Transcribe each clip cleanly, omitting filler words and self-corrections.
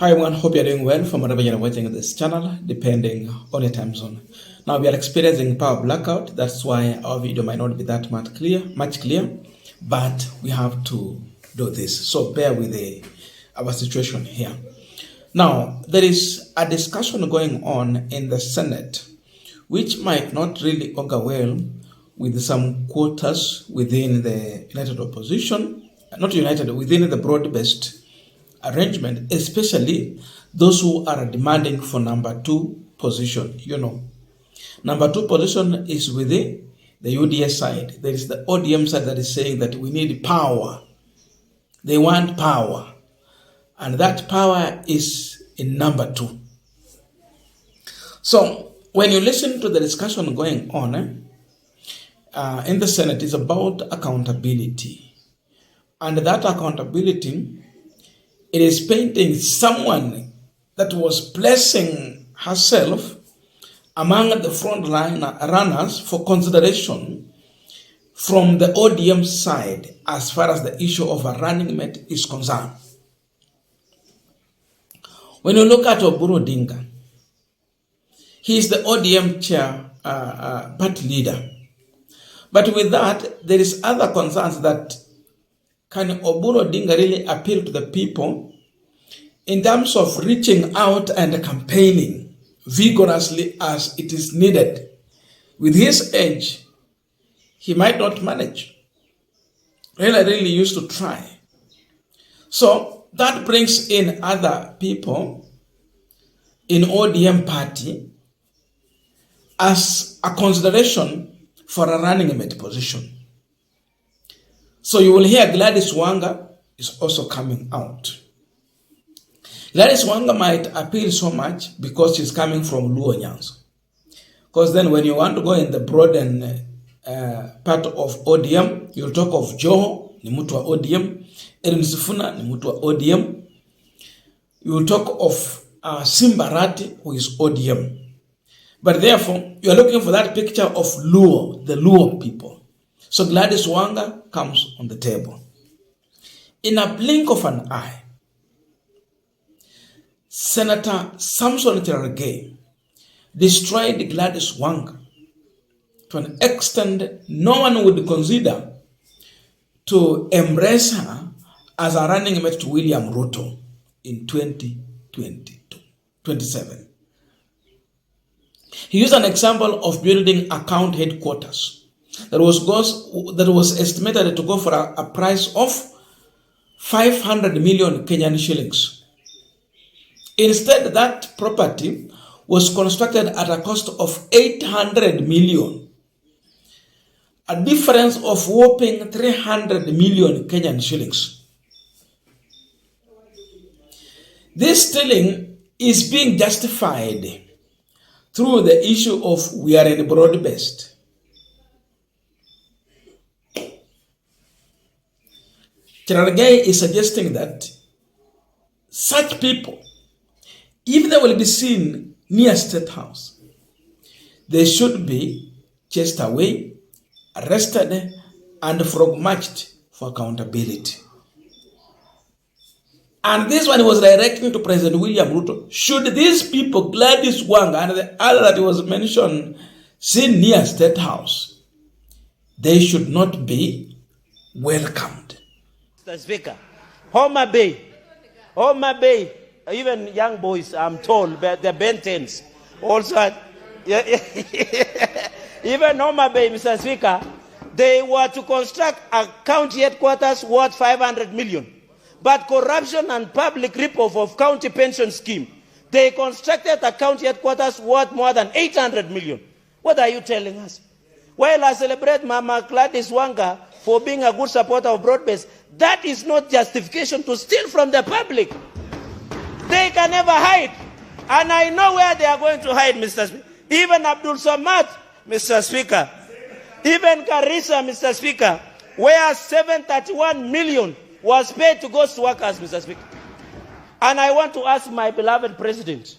Hi everyone, hope you're doing well from wherever you're watching this channel, depending on your time zone. Now we are experiencing power blackout, that's why our video might not be that much clear, but we have to do this. So bear with our situation here. Now, there is a discussion going on in the Senate, which might not really augur well with some quarters within the united opposition, within the broad-based arrangement, especially those who are demanding for number 2 position. Number 2 position is within the UDA side. There is the ODM side that is saying that we need power. They want power. And that power is in number 2. So when you listen to the discussion going on in the Senate, it's about accountability. And that accountability, it is painting someone that was placing herself among the frontline runners for consideration from the ODM side as far as the issue of a running mate is concerned. When you look at Oburu Odinga, he is the ODM chair, party leader. But with that, there is other concerns that can Oburu Odinga really appeal to the people in terms of reaching out and campaigning vigorously as it is needed? With his age, he might not manage. Really used to try. So that brings in other people in ODM party as a consideration for a running mate position. So you will hear Gladys Wanga is also coming out. Gladys Wanga might appeal so much because she's coming from Luo Nyanza. Because then when you want to go in the broad and part of ODM, you'll talk of Joho, ni mtu wa ODM, Erin Sifuna, ni mtu wa ODM. You'll talk of Simbarati, who is ODM. But therefore, you are looking for that picture of Luo, the Luo people. So Gladys Wanga comes on the table. In a blink of an eye, Senator Samson Cherargei destroyed Gladys Wanga to an extent no one would consider to embrace her as a running mate to William Ruto in 2027. He used an example of building account headquarters that was estimated to go for a price of 500 million Kenyan shillings. Instead, that property was constructed at a cost of 800 million, a difference of whopping 300 million Kenyan shillings. This stealing is being justified through the issue of we are in broad-based. Cherargei is suggesting that such people, if they will be seen near State House, they should be chased away, arrested, and frog-marched for accountability. And this one was directing to President William Ruto. Should these people, Gladys Wanga and the other that was mentioned, seen near State House, they should not be welcomed. Mr. Speaker, Homa Bay, even young boys, I'm told, but the Bentons also, even Homa Bay, Mr. Speaker, they were to construct a county headquarters worth 500 million. But corruption and public rip-off of county pension scheme, they constructed a county headquarters worth more than 800 million. What are you telling us? While I celebrate Mama Gladys Wanga for being a good supporter of broad-based, that is not justification to steal from the public. They can never hide. And I know where they are going to hide, Mr. Speaker. Even Abdul Samad, Mr. Speaker. Even Karisa, Mr. Speaker, where 731 million was paid to ghost workers, Mr. Speaker. And I want to ask my beloved president,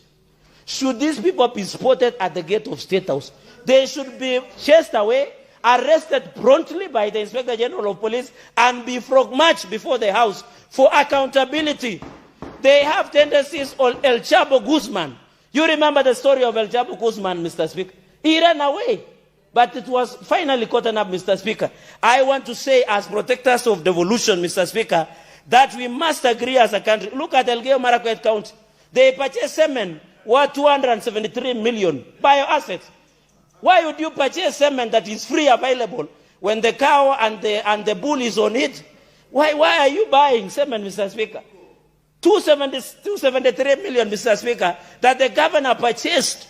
should these people be spotted at the gate of State House? They should be chased away, arrested promptly by the Inspector General of Police, and be frog-marched before the House for accountability. They have tendencies on El Chapo Guzman. You remember the story of El Chapo Guzman, Mr. Speaker? He ran away, but it was finally caught up, Mr. Speaker. I want to say, as protectors of devolution, Mr. Speaker, that we must agree as a country. Look at Elgeyo Marakwet County. They purchased semen worth 273 million bioassets. Why would you purchase semen that is free available when the cow and the bull is on it? Why are you buying semen, Mr. Speaker? 273 million, Mr. Speaker, that the governor purchased.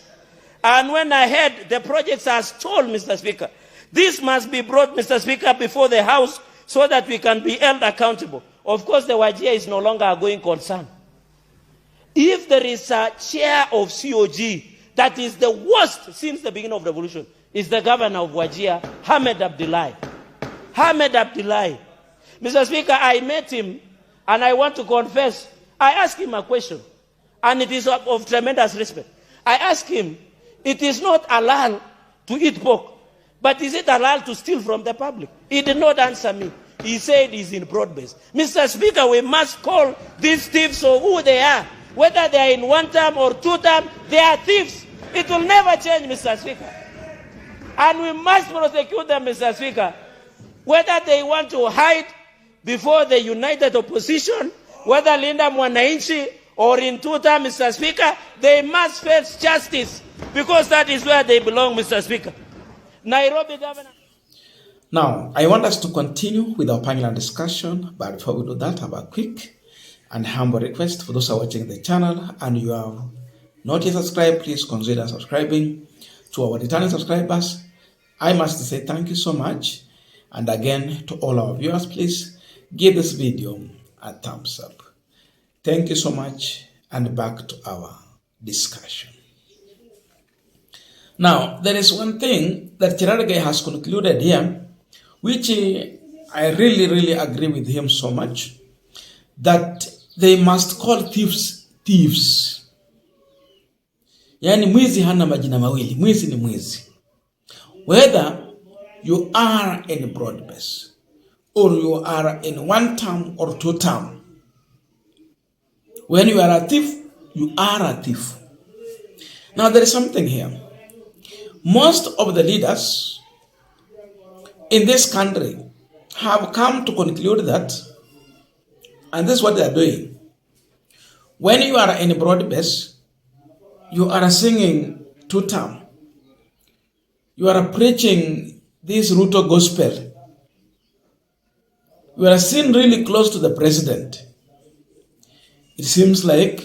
And when I heard the projects are stalled, Mr. Speaker, this must be brought, Mr. Speaker, before the House so that we can be held accountable. Of course, the Wajir is no longer a going concern. If there is a chair of COG that is the worst since the beginning of the revolution, is the governor of Wajir, Hamed Abdullahi. Hamed Abdullahi. Mr. Speaker, I met him, and I want to confess, I asked him a question, and it is of tremendous respect. I asked him, it is not halal to eat pork, but is it halal to steal from the public? He did not answer me. He said he's in broad-based. Mr. Speaker, we must call these thieves for who they are. Whether they are in one term or two term, they are thieves. It will never change, Mr. Speaker. And we must prosecute them, Mr. Speaker. Whether they want to hide before the united opposition, whether Linda Mwananchi or in two term, Mr. Speaker, they must face justice because that is where they belong, Mr. Speaker. Nairobi Governor. Now, I want us to continue with our panel discussion, but before we do that, I have a quick and humble request for those who are watching the channel and you have not yet subscribed, please consider subscribing. To our returning subscribers, I must say thank you so much. And again, to all our viewers, please give this video a thumbs up. Thank you so much, and back to our discussion. Now, there is one thing that Chirarge has concluded here, which I really agree with him so much, that they must call thieves thieves. Yani mwizi hana majina mawili, mwizi ni mwizi. Whether you are in broad base or you are in one term or two term, when you are a thief, you are a thief. Now there is something here. Most of the leaders in this country have come to conclude that, and this is what they are doing. When you are in broad base, you are singing two term. You are preaching this Ruto gospel. You are seen really close to the president. It seems like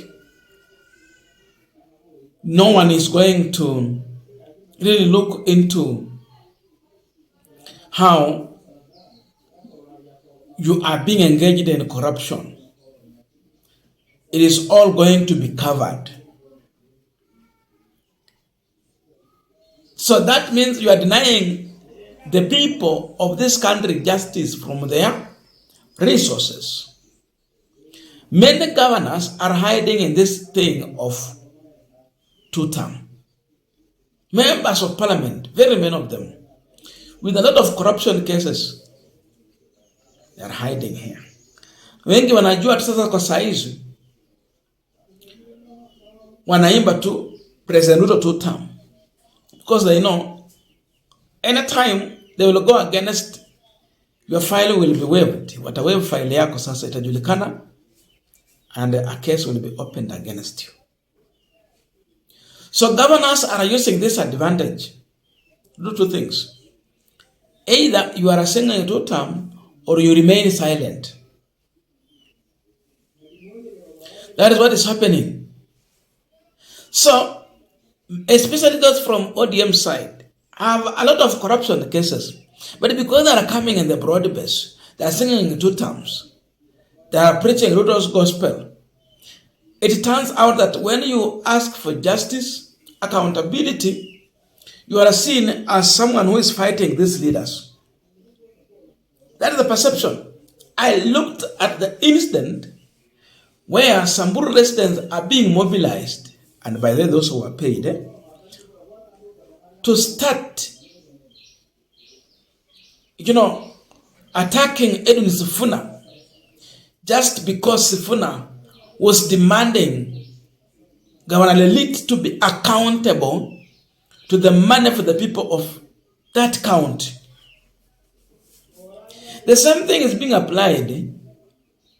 no one is going to really look into how you are being engaged in corruption. It is all going to be covered. So that means you are denying the people of this country justice from their resources. Many governors are hiding in this thing of two-term. Members of parliament, very many of them, with a lot of corruption cases, they are hiding here. Wengi wanajua sasa kwa saizi wanaimba tu President Ruto two-term. Because they know anytime they will go against your file will be waived. Whatever file yako sasa itajulikana and a case will be opened against you. So governors are using this advantage to do two things. Either you are singing a two-term or you remain silent. That is what is happening. So, especially those from ODM side have a lot of corruption cases. But because they are coming in the broad base, they are singing in two terms. They are preaching Ruto's gospel. It turns out that when you ask for justice, accountability, you are seen as someone who is fighting these leaders. That is the perception. I looked at the incident where Samburu residents are being mobilized, and by then those who are paid, to start, attacking Edwin Sifuna, just because Sifuna was demanding Governor Lelit to be accountable to the money for the people of that county. The same thing is being applied in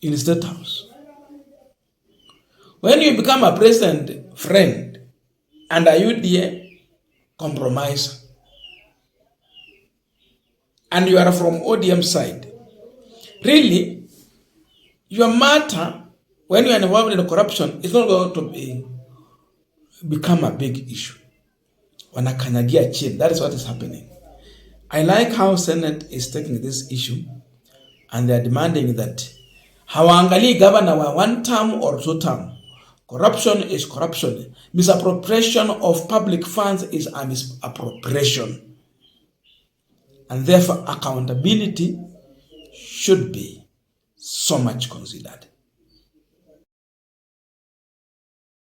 the State House. When you become a president friend and a UDA compromiser, and you are from ODM side, really, your matter, when you are involved in corruption, is not going to become a big issue. Wanakanyagia chini. That is what is happening. I like how Senate is taking this issue, and they are demanding that hawaangalii governor wa 1 term or 2 term. Corruption is corruption. Misappropriation of public funds is a misappropriation. And therefore, accountability should be so much considered.